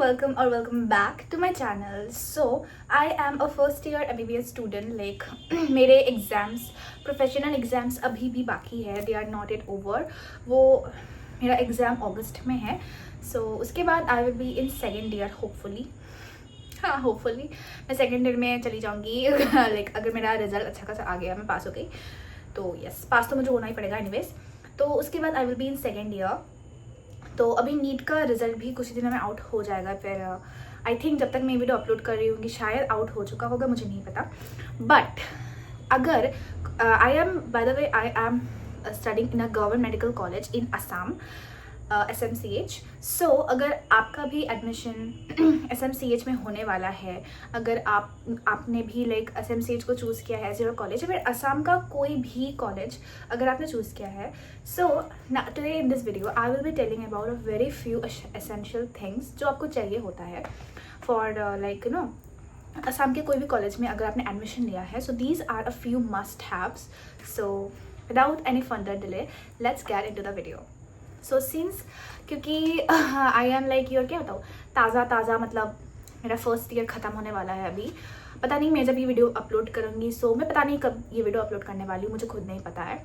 welcome back to my channel. So I am a first year MBBS student. Like मेरे exams professional exams अभी भी बाकी है, they are not it over. वो मेरा एग्ज़ाम अगस्त में है. सो उसके बाद I will be in second year hopefully. हाँ होपफुली मैं सेकेंड ईयर में चली जाऊँगी. लाइक अगर मेरा रिजल्ट अच्छा खासा आ गया, मैं पास हो गई तो यस, पास तो मुझे होना ही पड़ेगा एनीवेज. तो उसके बाद I will be in second year. तो अभी नीट का रिजल्ट भी कुछ ही दिनों में आउट हो जाएगा. फिर आई थिंक जब तक मैं वीडियो अपलोड कर रही हूँ शायद आउट हो चुका होगा, मुझे नहीं पता. बट अगर I am by the way I am studying in a government medical college in Assam, SMCH. सो अगर आपका भी एडमिशन SMCH में होने वाला है, अगर आपने भी लाइक SMCH को चूज़ किया है एज योर कॉलेज, या फिर असम का कोई भी कॉलेज अगर आपने चूज़ किया है, so today in this video I will be telling about a very few essential things जो आपको चाहिए होता है for like you know Assam के कोई भी कॉलेज में अगर आपने एडमिशन लिया है. So these are a few must haves. So without any further delay let's get into the video. So since क्योंकि आई एम लाइक योर क्या बताऊँ, ताज़ा मतलब मेरा फर्स्ट ईयर ख़त्म होने वाला है अभी. पता नहीं मैं जब ये वीडियो अपलोड करूँगी, सो मैं पता नहीं कब ये वीडियो अपलोड करने वाली हूँ, मुझे खुद नहीं पता है.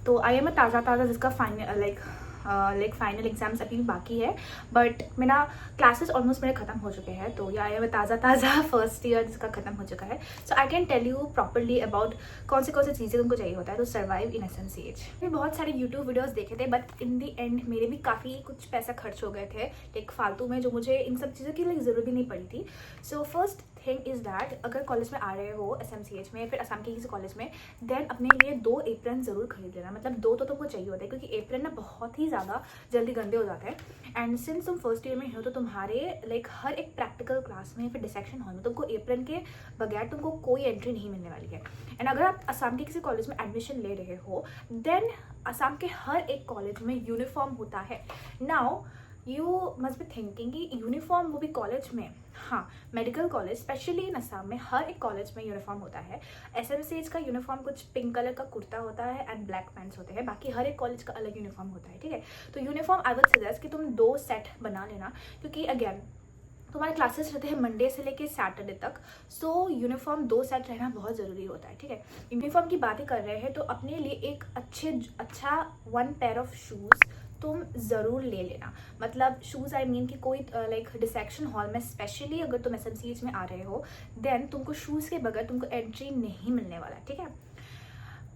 तो आई एम ताज़ा जिसका फाइनल लाइक फाइनल एग्जाम्स अभी भी बाकी है, बट मेरा क्लासेस ऑलमोस्ट मेरे ख़त्म हो चुके हैं. तो ये आई एम ताज़ा फर्स्ट ईयर जिसका ख़त्म हो चुका है. So I can tell you properly about कौन सी चीज़ें तुमको चाहिए होता है टू सर्वाइव इन SMCH. मैंने बहुत सारे यूट्यूब वीडियोज़ देखे थे, बट इन दी एंड मेरे भी काफ़ी कुछ पैसा खर्च हो गए थे लाइक फालतू में, जो मुझे इन सब चीज़ों की लाइक ज़रूरत भी नहीं पड़ी थी. So first thing is that अगर कॉलेज में आ रहे हो SMCH में, फिर असम के किसी कॉलेज में, देन अपने लिए 2 एप्रन ज़रूर खरीद लेना. मतलब 2 तो तुमको चाहिए होता है, क्योंकि एप्रन ना बहुत ही ज़्यादा जल्दी गंदे हो जाते हैं. एंड सिंस तुम फर्स्ट ईयर में हो तो तुम्हारे लाइक हर एक प्रैक्टिकल क्लास में, फिर डिसेक्शन हॉल में तुमको एप्रन के बगैर तुमको कोई एंट्री नहीं मिलने वाली है. एंड अगर आप असम के किसी कॉलेज में एडमिशन ले रहे हो, देन असम के हर एक कॉलेज में यूनिफॉर्म होता है. Now you must be thinking कि यूनिफॉर्म वो भी कॉलेज में. हाँ, medical college specially in Assam में हर एक कॉलेज में यूनिफॉर्म होता है. SMCH का यूनिफॉर्म कुछ पिंक कलर का कुर्ता होता है एंड ब्लैक पैंट्स होते हैं. बाकी हर एक कॉलेज का अलग यूनिफॉर्म होता है. ठीक है, तो यूनिफॉर्म आई वुड सजेस्ट कि तुम 2 सेट बना लेना, क्योंकि अगेन तुम्हारे क्लासेस रहते हैं मंडे से लेके सैटरडे तक. सो यूनिफॉर्म 2 सेट रहना बहुत ज़रूरी होता है. ठीक है, यूनिफॉर्म की बातें कर रहे हैं तो अपने लिए एक अच्छा 1 पेयर ऑफ शूज़ तुम ज़रूर ले लेना. मतलब शूज़ आई मीन कि कोई लाइक डिसेक्शन हॉल में स्पेशली अगर तुम SMCH में आ रहे हो, देन तुमको शूज़ के बगैर तुमको एंट्री नहीं मिलने वाला. ठीक है,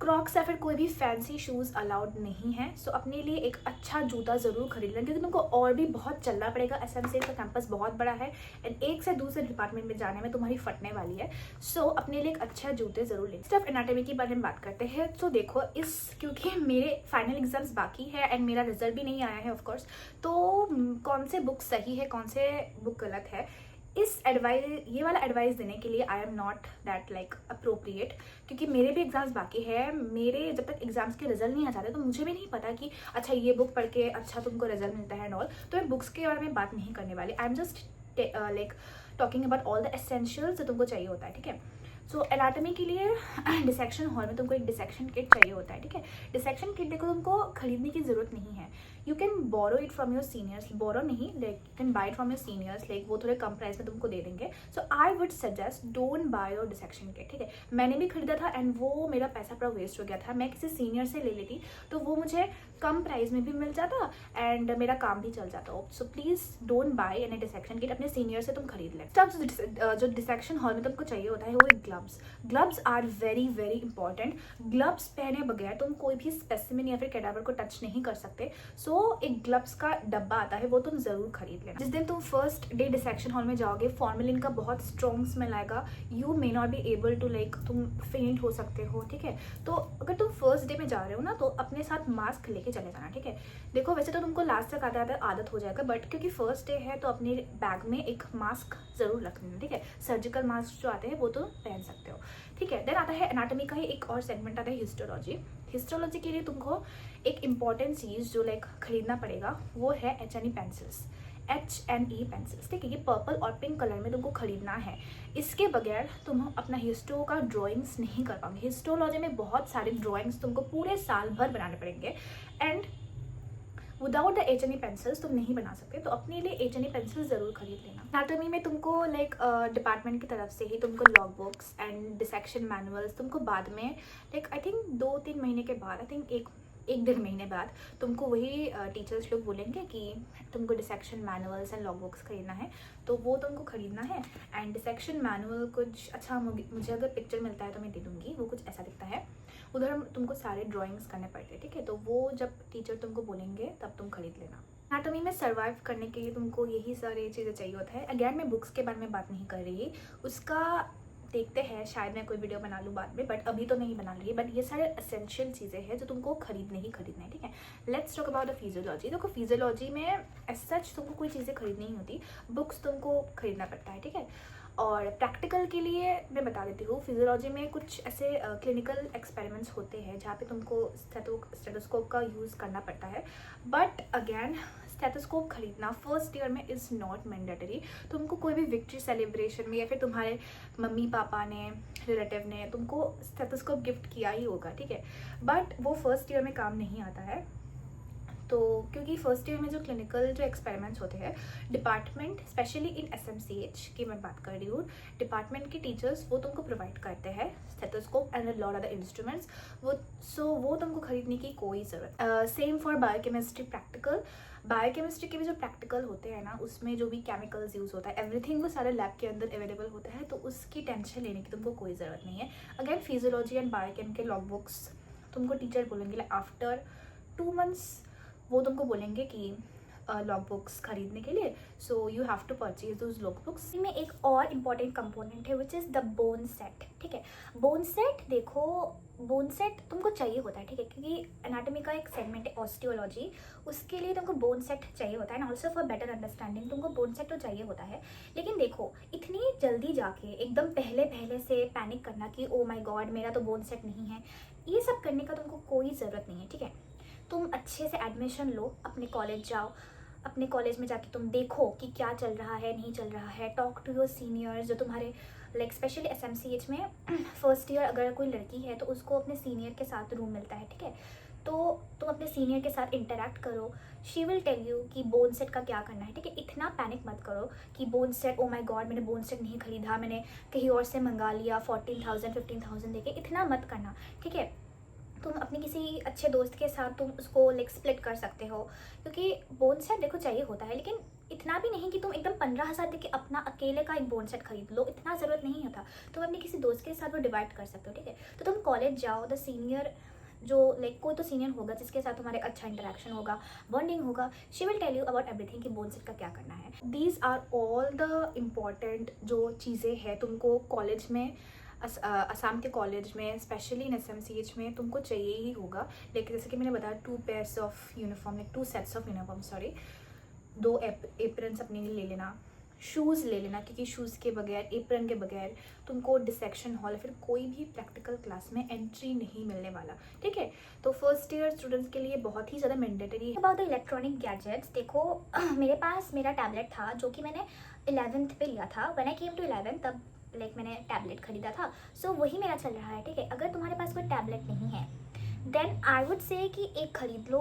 क्रॉक्स या फिर कोई भी फैंसी शूज़ अलाउड नहीं है. सो अपने लिए एक अच्छा जूता ज़रूर खरीद लेना, क्योंकि तुमको और भी बहुत चलना पड़ेगा. SMCH का कैंपस बहुत बड़ा है एंड एक से दूसरे डिपार्टमेंट में जाने में तुम्हारी फटने वाली है. सो अपने लिए एक अच्छा जूते ज़रूर लें. स्टफ एनाटॉमी के बारे में बात करते हैं. तो देखो, क्योंकि मेरे फाइनल एग्जाम्स बाकी है एंड मेरा रिजल्ट भी नहीं आया है ऑफकोर्स, तो कौन से बुक सही है कौन से बुक गलत है, ये वाला एडवाइस देने के लिए I am not that like appropriate, क्योंकि मेरे भी एग्जाम्स बाकी है. मेरे जब तक एग्जाम्स के रिजल्ट नहीं आ जाते तो मुझे भी नहीं पता कि अच्छा ये बुक पढ़ के अच्छा तुमको रिजल्ट मिलता है एंड ऑल. तो मैं बुक्स के बारे में बात नहीं करने वाली. I am just like talking about all the essentials जो तुमको चाहिए होता है. ठीक है, सो एनाटॉमी के लिए डिसेक्शन हॉल में तुमको एक डिसेक्शन किट चाहिए होता है. ठीक है, डिसेक्शन किट देखो तुमको खरीदने की ज़रूरत नहीं है. You can borrow it from your seniors. Borrow नहीं, like you can buy it from your seniors. Like वो थोड़े कम प्राइस में तुमको दे देंगे. So I would suggest don't buy your dissection kit. ठीक है, मैंने भी खरीदा था एंड वो मेरा पैसा पूरा वेस्ट हो गया था. मैं किसी सीनियर से ले लेती तो वो मुझे कम प्राइस में भी मिल जाता एंड मेरा काम भी चल जाता. So please don't by any dissection kit. अपने सीनियर से तुम खरीद लें. तब जो डिसेक्शन हॉल में तुमको चाहिए होता है वो एक gloves are very very important. Gloves पहने बगैर तुम कोई भी स्पेसिमेन या फिर कैडावर को टच नहीं कर सकते. सो एक ग्लव्स का डब्बा आता है, वो तुम जरूर खरीद लेना. जिस दिन तुम फर्स्ट डे डिसेक्शन हॉल में जाओगे, फॉर्मेलिन का बहुत स्ट्रॉन्ग स्मेल आएगा. You may not be able to like तुम फेंट हो सकते हो. ठीक है, तो अगर तुम फर्स्ट डे में जा रहे हो ना, तो अपने साथ मास्क लेके चले जाना. ठीक है, देखो वैसे तो तुमको लास्ट तक आते आदत हो जाएगा, बट क्योंकि फर्स्ट डे है तो अपने बैग में एक मास्क जरूर रख लेना. ठीक है, सर्जिकल मास्क जो आते हैं वो तुम पहन सकते हो. ठीक है, देन आता है एनाटॉमी का ही एक और सेगमेंट आता है हिस्टोलॉजी. हिस्टोलॉजी के लिए तुमको एक इम्पॉर्टेंट चीज़ जो लाइक खरीदना पड़ेगा वो है HNE पेंसिल्स. ठीक है, ये पर्पल और पिंक कलर में तुमको खरीदना है. इसके बगैर तुम अपना हिस्टो का ड्राइंग्स नहीं कर पाओगे. हिस्टोलॉजी में बहुत सारे ड्राइंग्स तुमको पूरे साल भर बनाने पड़ेंगे and without the H pencils तुम नहीं बना सकते, तो अपने लिए एच पेंसिल ज़रूर खरीद लेना। एनाटॉमी में तुमको लाइक डिपार्टमेंट की तरफ से ही तुमको log books and dissection manuals तुमको बाद में लाइक आई थिंक 2-3 महीने के बाद, आई थिंक एक 1.5 महीने बाद तुमको वही टीचर्स लोग बोलेंगे कि तुमको dissection manuals and log books खरीदना है, तो वो तुमको खरीदना है। एंड डिसेक्शन मैनुअल कुछ अच्छा मुझे अगर पिक्चर मिलता है तो मैं दे दूँगी, वो कुछ ऐसा दिखता है। उधर तुमको सारे ड्राइंग्स करने पड़ते हैं, ठीक है, तो वो जब टीचर तुमको बोलेंगे तब तुम खरीद लेना। एनाटॉमी में सर्वाइव करने के लिए तुमको यही सारी चीज़ें चाहिए होता है। अगेन मैं बुक्स के बारे में बात नहीं कर रही, उसका देखते हैं, शायद मैं कोई वीडियो बना लूँ बाद में, बट अभी तो नहीं बना रही। बट ये सारे एसेंशियल चीज़ें हैं जो तुमको खरीदने ही खरीदना है, ठीक है। Let's talk about the physiology. देखो फिजियोलॉजी में एज सच तुमको कोई चीज़ें खरीदनी ही होती, बुक्स तुमको खरीदना पड़ता है, ठीक है। और प्रैक्टिकल के लिए मैं बता देती हूँ, फिजियोलॉजी में कुछ ऐसे क्लिनिकल एक्सपेरिमेंट्स होते हैं जहाँ पे तुमको स्टेथोस्कोप का यूज़ करना पड़ता है। बट अगेन स्टेथोस्कोप खरीदना फर्स्ट ईयर में इज़ नॉट मैंडेटरी। तुमको कोई भी विक्ट्री सेलिब्रेशन में या फिर तुम्हारे मम्मी पापा ने, रिलेटिव ने तुमको स्टेथोस्कोप गिफ्ट किया ही होगा, ठीक है, बट वो फर्स्ट ईयर में काम नहीं आता है। तो क्योंकि फर्स्ट ईयर में जो क्लिनिकल जो एक्सपेरिमेंट्स होते हैं, डिपार्टमेंट स्पेशली इन SMCH की मैं बात कर रही हूँ, डिपार्टमेंट के टीचर्स वो तुमको प्रोवाइड करते हैं stethoscope and lot of the instruments, वो तुमको खरीदने की कोई ज़रूरत। Same for biochemistry practical. Biochemistry के भी जो प्रैक्टिकल होते हैं ना, उसमें जो भी केमिकल्स यूज़ होता है, एवरीथिंग वो सारे लैब के अंदर अवेलेबल होता है, तो उसकी टेंशन लेने की तुमको कोई ज़रूरत नहीं है। अगेन फिजियोलॉजी एंड बायोकेम के लॉग बुक्स तुमको टीचर बोलेंगे आफ्टर 2 मंथ्स वो तुमको बोलेंगे कि लॉग बुक्स खरीदने के लिए, so you have to purchase those log books. इसमें एक और इम्पॉर्टेंट कंपोनेंट है which is the bone set, ठीक है। बोन सेट देखो, बोन सेट तुमको चाहिए होता है, ठीक है, क्योंकि एनाटॉमी का एक सेगमेंट है ऑस्टियोलॉजी, उसके लिए तुमको बोन सेट चाहिए होता है and also for better understanding तुमको बोन सेट तो चाहिए होता है। लेकिन देखो, इतनी जल्दी जाके एकदम पहले से पैनिक करना कि ओ माई गॉड मेरा तो बोन सेट नहीं है, ये सब करने का तुमको कोई ज़रूरत नहीं है, ठीक है। तुम अच्छे से एडमिशन लो, अपने कॉलेज जाओ, अपने कॉलेज में जाके तुम देखो कि क्या चल रहा है, नहीं चल रहा है। टॉक टू योर सीनियर्स जो तुम्हारे लाइक स्पेशली SMCH में फर्स्ट ईयर अगर कोई लड़की है तो उसको अपने सीनियर के साथ रूम मिलता है, ठीक है, तो तुम अपने सीनियर के साथ इंटरेक्ट करो। शी विल टेल यू कि बोन सेट का क्या करना है, ठीक है। इतना पैनिक मत करो कि बोन सेट, ओ माई गॉड मैंने बोन सेट नहीं खरीदा, मैंने कहीं और से मंगा लिया 14,000 15,000 देके, इतना मत करना, ठीक है। तुम अपने किसी अच्छे दोस्त के साथ तुम उसको लाइक स्प्लिट कर सकते हो, क्योंकि बोन सेट देखो चाहिए होता है, लेकिन इतना भी नहीं कि तुम एकदम 15,000 देके अपना अकेले का एक बोन सेट खरीद लो, इतना ज़रूरत नहीं होता। तुम अपने किसी दोस्त के साथ वो डिवाइड कर सकते हो, ठीक है। तो तुम कॉलेज जाओ, द सीनियर जो लाइक कोई तो सीनियर होगा जिसके साथ तुम्हारे अच्छा इंटरेक्शन होगा, बॉन्डिंग होगा, she will tell you about everything कि बोन सेट का क्या करना है। These are all the important जो चीज़ें हैं तुमको कॉलेज में, असम के कॉलेज में स्पेशली इन SMCH में तुमको चाहिए ही होगा। लेकिन जैसे कि मैंने बताया 2 pairs of uniform, like 2 sets of uniform, sorry, 2 aprons अपने लिए ले लेना, शूज़ ले लेना, क्योंकि शूज़ के बगैर, एप्रन के बगैर तुमको डिसेक्शन हॉल फिर कोई भी प्रैक्टिकल क्लास में एंट्री नहीं मिलने वाला, ठीक है। तो फर्स्ट ईयर स्टूडेंट्स के लिए बहुत ही ज़्यादा मैंडेटरी है। अबाउट द इलेक्ट्रॉनिक गैजेट्स, देखो मेरे पास मेरा टैबलेट था जो कि मैंने 11th पे लिया था। व्हेन आई केम टू 11 तब लाइक मैंने टैबलेट खरीदा था, सो वही मेरा चल रहा है, ठीक है। अगर तुम्हारे पास कोई टैबलेट नहीं है देन आई वुड से कि एक खरीद लो।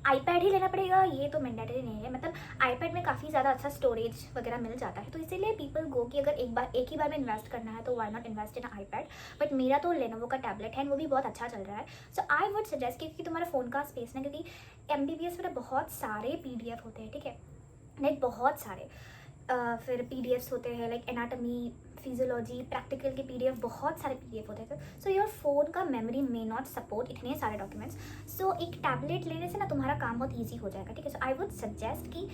आईपैड ही लेना पड़ेगा ये तो मैंडेटरी नहीं है, मतलब आईपैड में काफ़ी ज़्यादा अच्छा स्टोरेज वगैरह मिल जाता है, तो इसीलिए पीपल गो कि अगर एक ही बार में इन्वेस्ट करना है तो why not invest in iPad. But मेरा तो लेनोवो का टैबलेट है, वो भी बहुत अच्छा चल रहा है, सो आई वुड सजेस्ट क्योंकि तुम्हारा फ़ोन का स्पेस ना, क्योंकि MBBS में बहुत सारे PDF होते हैं, ठीक है, लाइक बहुत सारे फिर PDFs होते हैं, लाइक एनाटॉमी, फिजियोलॉजी, प्रैक्टिकल के PDF, बहुत सारे PDF होते हैं, सो योर फोन का मेमोरी मे नॉट सपोर्ट इतने सारे डॉक्यूमेंट्स। सो एक टैबलेट लेने से ना तुम्हारा काम बहुत ईजी हो जाएगा, ठीक है। सो आई वुड सजेस्ट कि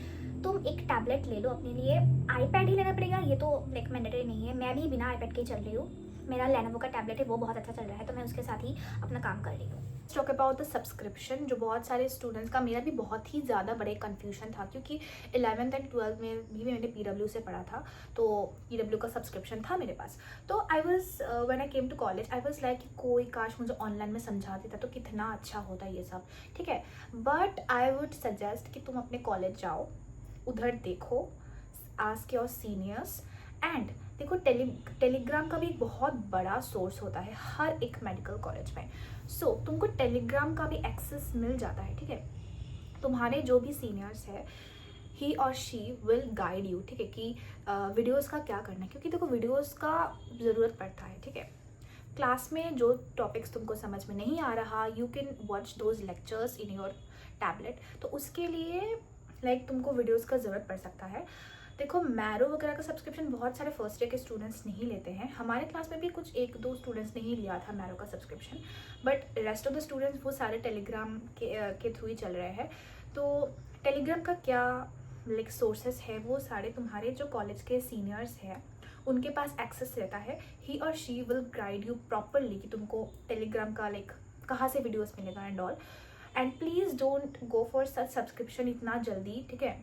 तुम एक टैबलेट ले लो अपने लिए। आईपैड ही लेना पड़ेगा ये तो लाइक मैंडेटरी नहीं है, मैं भी बिना आईपैड के ही चल रही हूँ। मेरा लेनोवो का टैबलेट है, वो बहुत अच्छा चल रहा है, तो मैं उसके साथ ही अपना काम कर रही हूँ। टॉक अबाउट द सब्सक्रिप्शन, जो बहुत सारे स्टूडेंट्स का, मेरा भी बहुत ही ज़्यादा बड़े कन्फ्यूजन था, क्योंकि 11th एंड 12th में भी मैंने PW से पढ़ा था, तो PW का सब्सक्रिप्शन था मेरे पास। तो I was when I came to college I was like कोई काश मुझे ऑनलाइन में समझा देता तो कितना अच्छा होता ये सब, ठीक है। बट आई वुड सजेस्ट कि तुम अपने कॉलेज जाओ, उधर देखो, आस्क योर सीनियर्स एंड देखो टेलीग्राम का भी एक बहुत बड़ा सोर्स होता है हर एक मेडिकल कॉलेज में, सो तुमको टेलीग्राम का भी एक्सेस मिल जाता है, ठीक है। तुम्हारे जो भी सीनियर्स है ही और शी विल गाइड यू, ठीक है, कि वीडियोस का क्या करना है, क्योंकि देखो वीडियोस का ज़रूरत पड़ता है, ठीक है। क्लास में जो टॉपिक्स तुमको समझ में नहीं आ रहा, you can watch those lectures in your tablet, तो उसके लिए लाइक तुमको वीडियोस का ज़रूरत पड़ सकता है। देखो मैरो वगैरह का सब्सक्रिप्शन बहुत सारे फर्स्ट ईयर के स्टूडेंट्स नहीं लेते हैं, हमारे क्लास में भी कुछ 1-2 स्टूडेंट्स ने ही लिया था मैरो का subscription, but rest of the students वो सारे टेलीग्राम के थ्रू ही चल रहे हैं। तो टेलीग्राम का क्या लाइक सोर्सेस है, वो सारे तुम्हारे जो कॉलेज के सीनियर्स हैं उनके पास एक्सेस रहता है। ही और she will guide you properly कि तुमको टेलीग्राम का लाइक कहाँ से वीडियोस मिलेगा and all. And please don't go for such subscription इतना जल्दी, ठीक है,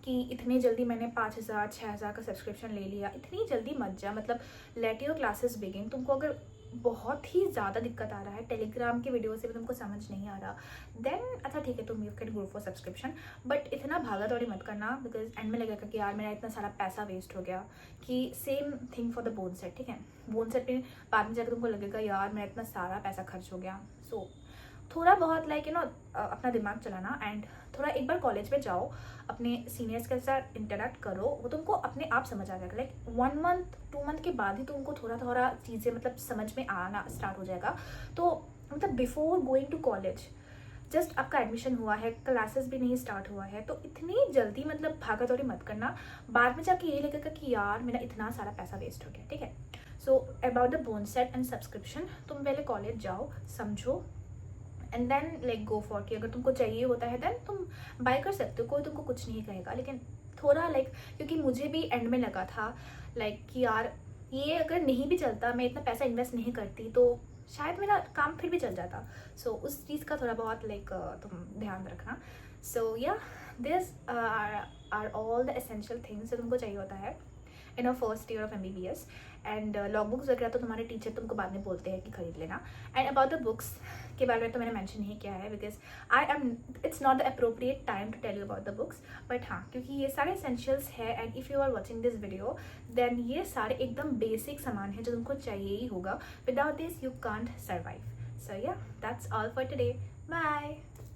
कि इतनी जल्दी मैंने 5,000-6,000 का सब्सक्रिप्शन ले लिया, इतनी जल्दी मत जा। मतलब लेट योर क्लासेस बिगिन। तुमको अगर बहुत ही ज़्यादा दिक्कत आ रहा है, टेलीग्राम की वीडियो से भी तुमको समझ नहीं आ रहा, देन अच्छा ठीक है, तुम you can go for subscription, but इतना भागा दौड़ी मत करना, बिकॉज एंड में लगेगा कि यार मेरा इतना सारा पैसा वेस्ट हो गया। कि same thing for the bone set, ठीक है, बोन सेट में बाद में जाकर तुमको लगेगा यार मेरा इतना सारा पैसा खर्च हो गया। सो थोड़ा बहुत लाइक यू नो अपना दिमाग चलाना, एंड थोड़ा एक बार कॉलेज में जाओ, अपने सीनियर्स के साथ इंटरेक्ट करो, वो तुमको अपने आप समझ आ जाएगा। लाइक 1 मंथ 2 मंथ के बाद ही तुमको थोड़ा थोड़ा चीज़ें मतलब समझ में आना स्टार्ट हो जाएगा। तो मतलब before going to college just आपका एडमिशन हुआ है, क्लासेस भी नहीं स्टार्ट हुआ है, तो इतनी जल्दी मतलब भागा दौड़ी मत करना। बाद में जाके ये लगेगा कि यार मेरा इतना सारा पैसा वेस्ट हो गया, ठीक है। So about the bone set and subscription, तुम पहले कॉलेज जाओ, समझो, and then like go for, कि अगर तुमको चाहिए होता है देन तुम बाय कर सकते हो, कोई तुमको कुछ नहीं कहेगा। लेकिन थोड़ा लाइक क्योंकि मुझे भी एंड में लगा था लाइक कि यार ये अगर नहीं भी चलता, मैं इतना पैसा इन्वेस्ट नहीं करती, तो शायद मेरा काम फिर भी चल जाता। सो उस चीज़ का थोड़ा बहुत लाइक तुम ध्यान रखना। So yeah this are all the essential things जो तुमको चाहिए होता है in a first year of MBBS। And log books वगैरह तो तुम्हारे टीचर तुमको बाद में बोलते हैं कि खरीद लेना। एंड अबाउट द बुक्स के बारे में तो मैंने मेंशन नहीं किया है, because it's not the appropriate time to tell you about the books, but हाँ, क्योंकि ये सारे एसेंशियल्स है, and if you are watching this video then ये सारे एकदम बेसिक सामान है जो तुमको चाहिए ही होगा। Without this you can't survive. So yeah that's all for today, bye.